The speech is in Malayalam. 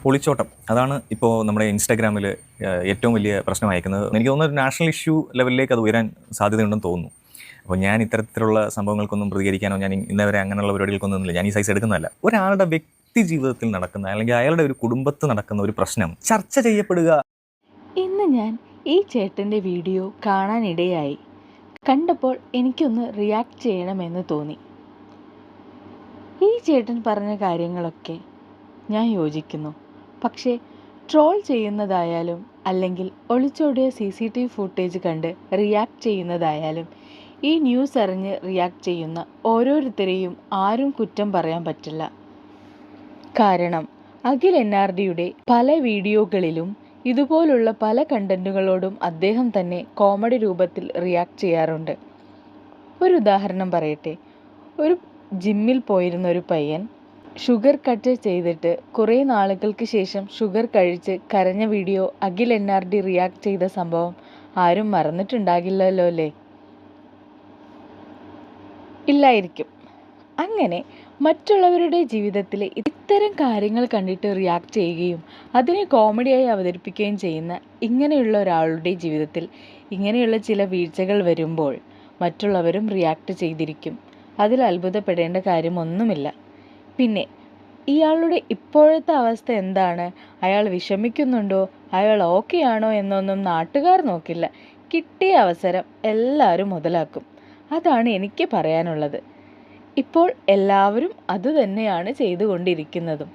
ഒളിച്ചോട്ടം അതാണ് ഇപ്പോൾ നമ്മുടെ ഇൻസ്റ്റാഗ്രാമിൽ ഏറ്റവും വലിയ പ്രശ്നമായിരിക്കുന്നത്. എനിക്ക് തോന്നുന്നു ഒരു നാഷണൽ ഇഷ്യൂ ലെവലിലേക്ക് അത് ഉയരാൻ സാധ്യതയുണ്ടെന്ന് തോന്നുന്നു. അപ്പോൾ ഞാൻ ഇത്തരത്തിലുള്ള സംഭവങ്ങൾക്കൊന്നും പ്രതികരിക്കാനോ ഞാൻ ഇന്നവരെ അങ്ങനെയുള്ള പരിപാടികൾക്കൊന്നും ഒന്നുമില്ല. ഞാൻ ഈ സൈസ് എടുക്കുന്നതല്ല. ഒരാളുടെ വ്യക്തി ജീവിതത്തിൽ നടക്കുന്ന അല്ലെങ്കിൽ അയാളുടെ ഒരു കുടുംബത്ത് നടക്കുന്ന ഒരു പ്രശ്നം ചർച്ച ചെയ്യപ്പെടുക. ഇന്ന് ഞാൻ ഈ ചേട്ടൻ്റെ വീഡിയോ കാണാനിടയായി. കണ്ടപ്പോൾ എനിക്കൊന്ന് റിയാക്ട് ചെയ്യണമെന്ന് തോന്നി. ഈ ചേട്ടൻ പറഞ്ഞ കാര്യങ്ങളൊക്കെ ഞാൻ യോജിക്കുന്നു. പക്ഷേ ട്രോൾ ചെയ്യുന്നതായാലും അല്ലെങ്കിൽ ഒളിച്ചോടിയ CCTV ഫുട്ടേജ് കണ്ട് റിയാക്ട് ചെയ്യുന്നതായാലും ഈ ന്യൂസ് അറിഞ്ഞ് റിയാക്ട് ചെയ്യുന്ന ഓരോരുത്തരെയും ആരും കുറ്റം പറയാൻ പറ്റില്ല. കാരണം അഖിൽ NRDയുടെ പല വീഡിയോകളിലും ഇതുപോലുള്ള പല കണ്ടന്റുകളോടും അദ്ദേഹം തന്നെ കോമഡി രൂപത്തിൽ റിയാക്ട് ചെയ്യാറുണ്ട്. ഒരു ഉദാഹരണം പറയട്ടെ. ഒരു ജിമ്മിൽ പോയിരുന്ന ഒരു പയ്യൻ ഷുഗർ കട്ട് ചെയ്തിട്ട് കുറേ നാളുകൾക്ക് ശേഷം ഷുഗർ കഴിച്ച് കരഞ്ഞ വീഡിയോ അഖിൽ NRD റിയാക്ട് ചെയ്ത സംഭവം ആരും മറന്നിട്ടുണ്ടാകില്ലല്ലോ അല്ലേ? ഇല്ലായിരിക്കും. അങ്ങനെ മറ്റുള്ളവരുടെ ജീവിതത്തിലെ ഇത്തരം കാര്യങ്ങൾ കണ്ടിട്ട് റിയാക്ട് ചെയ്യുകയും അതിനെ കോമഡിയായി അവതരിപ്പിക്കുകയും ചെയ്യുന്ന ഇങ്ങനെയുള്ള ഒരാളുടെ ജീവിതത്തിൽ ഇങ്ങനെയുള്ള ചില വീഴ്ചകൾ വരുമ്പോൾ മറ്റുള്ളവരും റിയാക്ട് ചെയ്തിരിക്കും. അതിൽ അത്ഭുതപ്പെടേണ്ട കാര്യമൊന്നുമില്ല. പിന്നെ ഇയാളുടെ ഇപ്പോഴത്തെ അവസ്ഥ എന്താണ്, അയാൾ വിഷമിക്കുന്നുണ്ടോ, അയാൾ ഓക്കെ ആണോ എന്നൊന്നും നാട്ടുകാർ നോക്കില്ല. കിട്ടിയ അവസരം എല്ലാവരും മുതലാക്കും. അതാണ് എനിക്ക് പറയാനുള്ളത്. ഇപ്പോൾ എല്ലാവരും അതുതന്നെയാണ് ചെയ്തുകൊണ്ടിരിക്കുന്നതും.